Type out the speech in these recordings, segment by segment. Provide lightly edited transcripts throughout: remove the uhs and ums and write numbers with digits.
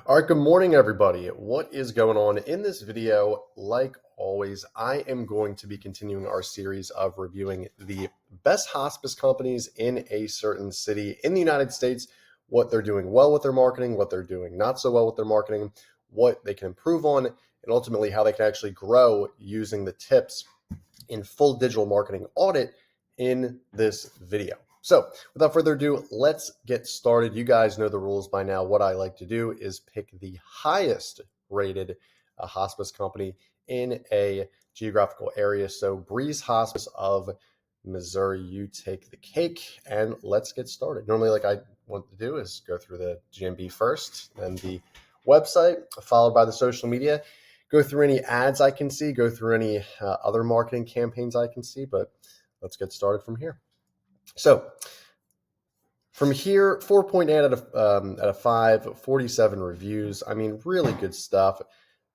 All right, good morning, everybody. What is going on? In this video, like always, I am going to be continuing our series of reviewing the best hospice companies in a certain city in the United States, what they're doing well with their marketing, what they're doing not so well with their marketing, what they can improve on, and ultimately how they can actually grow using the tips in full digital marketing audit in this video. So without further ado, let's get started. You guys know the rules by now. What I like to do is pick the highest rated hospice company in a geographical area. So Breeze Hospice of Missouri, you take the cake and let's get started. Normally, like I want to do is go through the GMB first, then the website, followed by the social media, go through any ads I can see, go through any other marketing campaigns I can see, but let's get started from here. So from here, 4.8 out of 5, 47 reviews. I mean, really good stuff.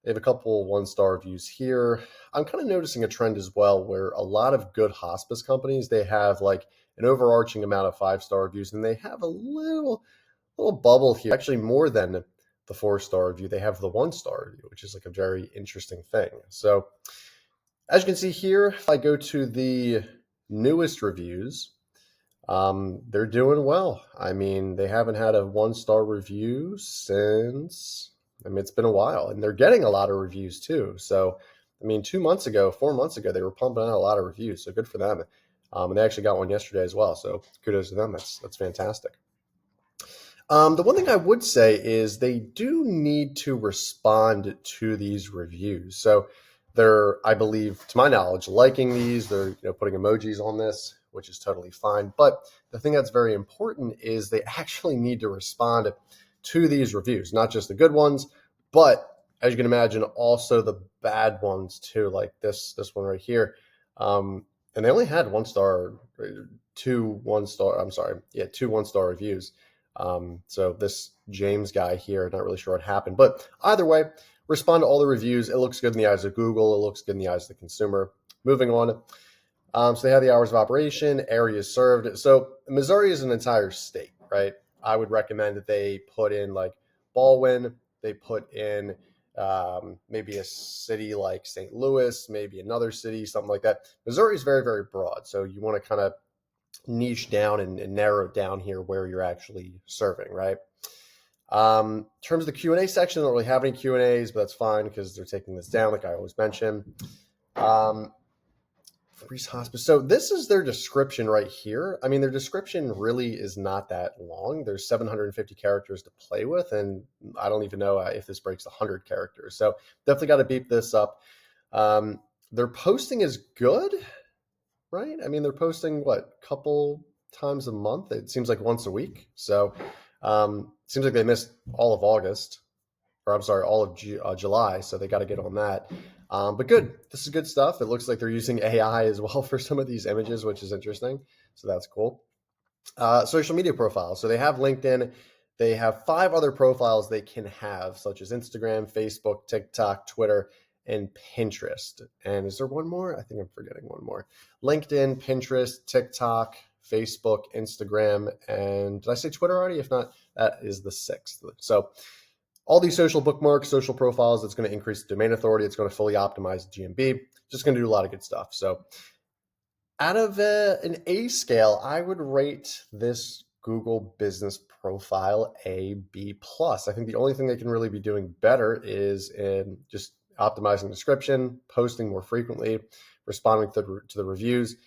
They have a couple one-star reviews here. I'm kind of noticing a trend as well where a lot of good hospice companies, they have like an overarching amount of 5-star reviews, and they have a little bubble here, actually more than the 4-star review. They have the 1-star review, which is like a very interesting thing. So as you can see here, if I go to the newest reviews, they're doing well. I mean, they haven't had a 1-star review since, it's been a while, and they're getting a lot of reviews too. So, 2 months ago, 4 months ago, they were pumping out a lot of reviews. So good for them. And they actually got one yesterday as well. So kudos to them. That's fantastic. The one thing I would say is they do need to respond to these reviews. So they're, I believe, to my knowledge, liking these. They're putting emojis on this, which is totally fine. But the thing that's very important is they actually need to respond to these reviews, not just the good ones, but as you can imagine, also the bad ones too, like this one right here. And they only had 1-star, two 1-star reviews. So this James guy here, not really sure what happened, but either way, respond to all the reviews. It looks good in the eyes of Google. It looks good in the eyes of the consumer. Moving on. So they have the hours of operation, areas served. So Missouri is an entire state, right? I would recommend that they put in like Baldwin. They put in maybe a city like St. Louis, maybe another city, something like that. Missouri is very, very broad. So you want to kind of niche down and narrow down here where you're actually serving, right? In terms of the Q&A section, they don't really have any Q&As, but that's fine because they're taking this down, like I always mention. Breeze Hospice. So this is their description right here. Their description really is not that long. There's 750 characters to play with, and I don't even know if this breaks 100 characters. So definitely got to beep this up. Their posting is good, right? They're posting a couple times a month. It seems like once a week. So seems like they missed all of August, or I'm sorry, all of July. So they got to get on that. But good. This is good stuff. It looks like they're using AI as well for some of these images, which is interesting. So that's cool. Social media profiles. So they have LinkedIn. They have 5 other profiles they can have, such as Instagram, Facebook, TikTok, Twitter, and Pinterest. And is there one more? I think I'm forgetting one more. LinkedIn, Pinterest, TikTok, Facebook, Instagram, and did I say Twitter already? If not, that is the 6th. So all these social bookmarks, social profiles, that's going to increase domain authority. It's going to fully optimize GMB. Just going to do a lot of good stuff. So out of an A scale, I would rate this Google business profile a B+. I think the only thing they can really be doing better is in just optimizing description, posting more frequently, responding to the reviews.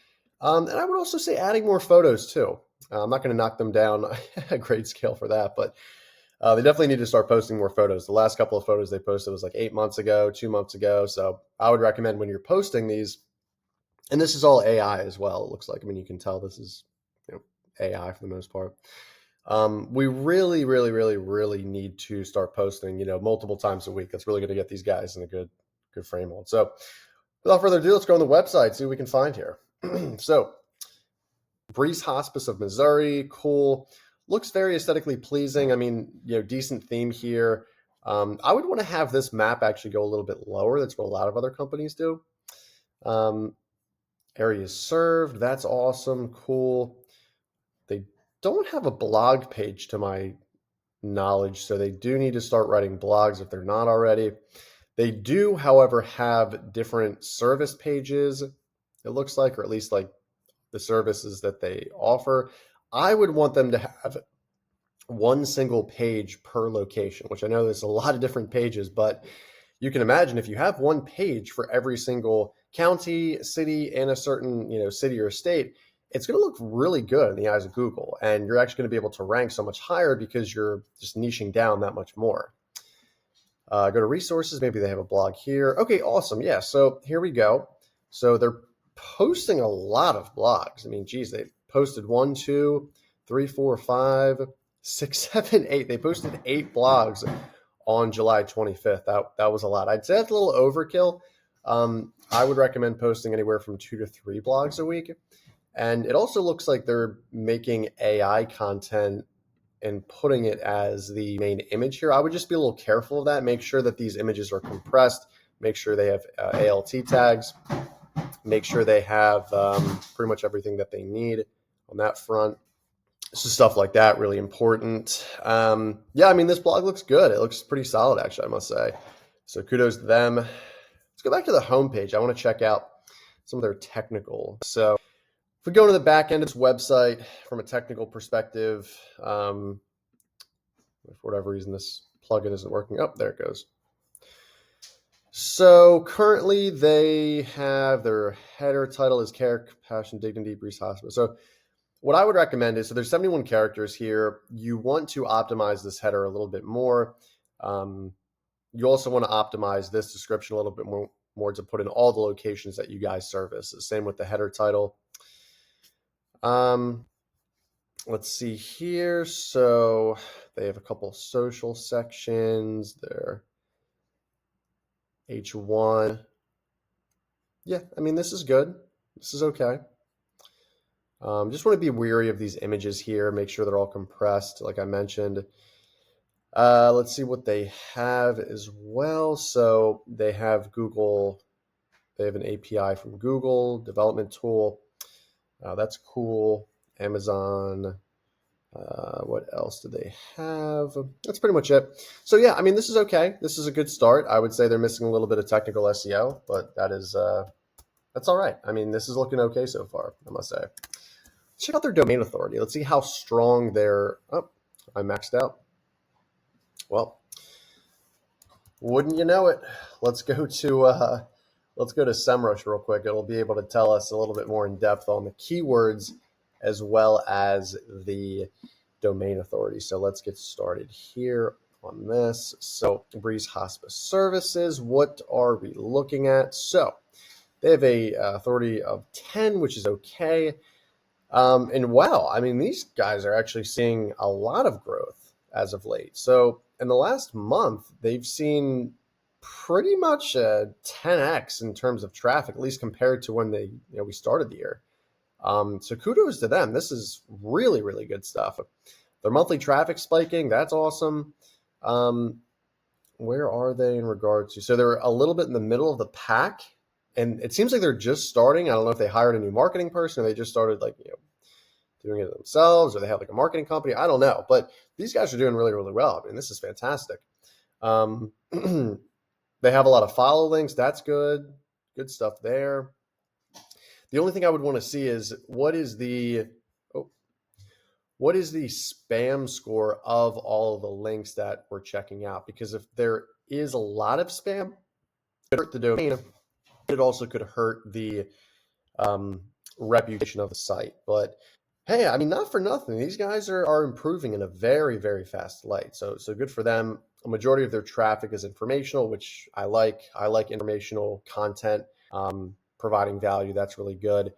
And I would also say adding more photos too. I'm not going to knock them down a grade scale for that, but they definitely need to start posting more photos. The last couple of photos they posted was like 8 months ago, 2 months ago. So I would recommend when you're posting these, and this is all AI as well, it looks like. You can tell this is AI for the most part. We really, really, really, really need to start posting, multiple times a week. That's really going to get these guys in a good frame hold. So without further ado, let's go on the website, see what we can find here. So Breeze Hospice of Missouri, cool. Looks very aesthetically pleasing. Decent theme here. I would want to have this map actually go a little bit lower. That's what a lot of other companies do. Areas served. That's awesome. Cool. They don't have a blog page to my knowledge. So they do need to start writing blogs if they're not already. They do, however, have different service pages, it looks like, or at least like the services that they offer. I would want them to have one single page per location, which I know there's a lot of different pages, but you can imagine if you have one page for every single county, city, in a certain, city or state, it's going to look really good in the eyes of Google. And you're actually going to be able to rank so much higher because you're just niching down that much more. Go to resources. Maybe they have a blog here. Okay, awesome. Yeah, so here we go. So they're posting a lot of blogs. I mean, geez, they posted 1, 2, 3, 4, 5, 6, 7, 8. They posted 8 blogs on July 25th. That was a lot. I'd say that's a little overkill. I would recommend posting anywhere from 2 to 3 blogs a week. And it also looks like they're making AI content and putting it as the main image here. I would just be a little careful of that. Make sure that these images are compressed. Make sure they have ALT tags. Make sure they have pretty much everything that they need on that front. So stuff like that, really important. Yeah, I mean, this blog looks good. It looks pretty solid, actually, I must say. So kudos to them. Let's go back to the homepage. I want to check out some of their technical. So if we go to the back end of this website from a technical perspective, for whatever reason this plugin isn't working. Oh, there it goes. So currently they have their header title is Care, Compassion, Dignity, Breeze Hospice. So what I would recommend is, so there's 71 characters here. You want to optimize this header a little bit more. You also want to optimize this description a little bit more to put in all the locations that you guys service. The same with the header title. Let's see here. So they have a couple social sections. Their H1. Yeah, I mean, this is good. This is okay. Just want to be wary of these images here. Make sure they're all compressed, like I mentioned. Let's see what they have as well. So they have Google. They have an API from Google development tool. That's cool. Amazon. What else do they have? That's pretty much it. So yeah, I mean, this is okay. This is a good start. I would say they're missing a little bit of technical SEO, but that's all right. I mean, this is looking okay so far, I must say. Let's check out their domain authority. Let's see how strong their. Oh, I maxed out. Well, wouldn't you know it? Let's go to SEMrush real quick. It'll be able to tell us a little bit more in depth on the keywords as well as the domain authority. So let's get started here on this. So Breeze Hospice Services, what are we looking at? So they have a authority of 10, which is okay. And wow, I mean, these guys are actually seeing a lot of growth as of late. So in the last month, they've seen pretty much a 10x in terms of traffic, at least compared to when we started the year. So kudos to them. This is really, really good stuff. Their monthly traffic spiking, that's awesome. Where are they in regards to? So they're a little bit in the middle of the pack, and it seems like they're just starting. I don't know if they hired a new marketing person or they just started doing it themselves, or they have like a marketing company. I don't know, but these guys are doing really, really well. I mean, this is fantastic. They have a lot of follow links. That's good. Good stuff there. The only thing I would want to see is what is the spam score of all of the links that we're checking out? Because if there is a lot of spam, it could hurt the domain. It also could hurt the reputation of the site. But hey, I mean, not for nothing. These guys are improving in a very, very fast light. So good for them. A majority of their traffic is informational, which I like. I like informational content. Providing value, that's really good.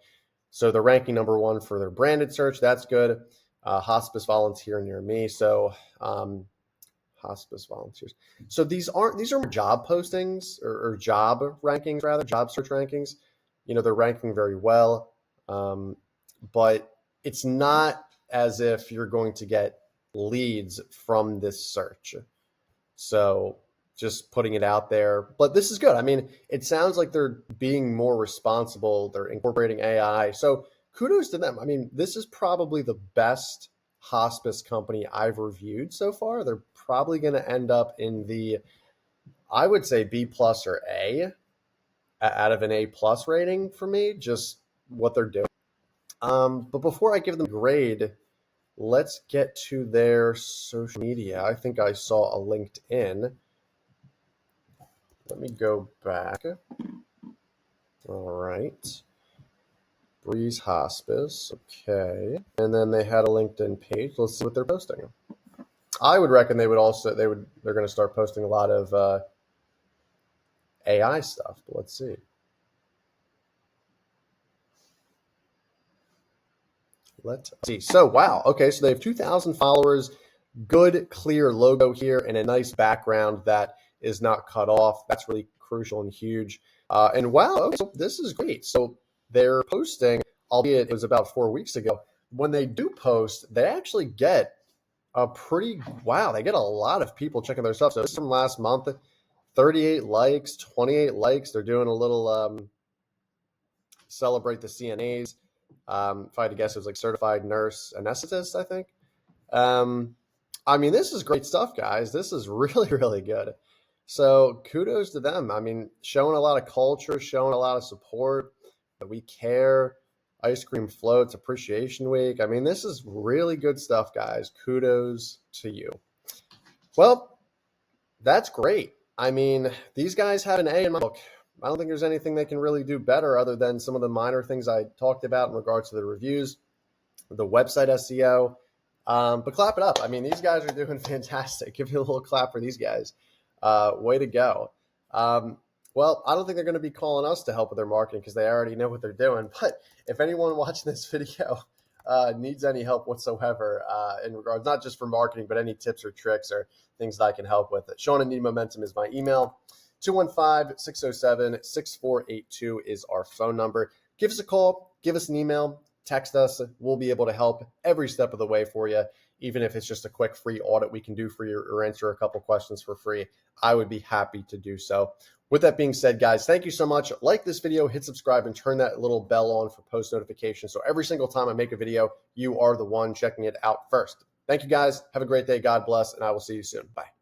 So they're ranking number 1 for their branded search. That's good. Hospice volunteer near me. So hospice volunteers. So these are job postings or job rankings, rather job search rankings. They're ranking very well, but it's not as if you're going to get leads from this search. So just putting it out there, but this is good. I mean, it sounds like they're being more responsible. They're incorporating AI. So kudos to them. I mean, this is probably the best hospice company I've reviewed so far. They're probably going to end up in the, I would say, B plus or A out of an A plus rating for me, just what they're doing. But before I give them a grade, let's get to their social media. I think I saw a LinkedIn. Let me go back. All right. Breeze Hospice. Okay. And then they had a LinkedIn page. Let's see what they're posting. I would reckon they're going to start posting a lot of AI stuff, but let's see. Let's see. So, wow. Okay. So they have 2,000 followers, good, clear logo here, and a nice background that is not cut off. That's really crucial and huge. And wow, okay, so this is great. So they're posting, albeit it was about 4 weeks ago. When they do post, they actually get they get a lot of people checking their stuff. So this is from last month, 38 likes, 28 likes. They're doing a little celebrate the CNAs. If I had to guess, it was like certified nurse anesthetist, I think. I mean, this is great stuff, guys. This is really, really good. So kudos to them. I mean, showing a lot of culture, showing a lot of support, that we care. Ice cream floats, appreciation week. I mean, this is really good stuff, guys. Kudos to you. Well, that's great. I mean, these guys have an A in my book. I don't think there's anything they can really do better other than some of the minor things I talked about in regards to the reviews, the website SEO. But clap it up. I mean, these guys are doing fantastic. Give you a little clap for these guys. Way to go. Well, I don't think they're going to be calling us to help with their marketing because they already know what they're doing. But if anyone watching this video needs any help whatsoever in regards, not just for marketing, but any tips or tricks or things that I can help with, Sean and Need Momentum is my email. 215-607-6482 is our phone number. Give us a call, give us an email, text us. We'll be able to help every step of the way for you, even if it's just a quick free audit we can do for you or answer a couple questions for free. I would be happy to do so. With that being said, guys, thank you so much. Like this video, hit subscribe, and turn that little bell on for post notifications. So every single time I make a video, you are the one checking it out first. Thank you, guys. Have a great day. God bless, and I will see you soon. Bye.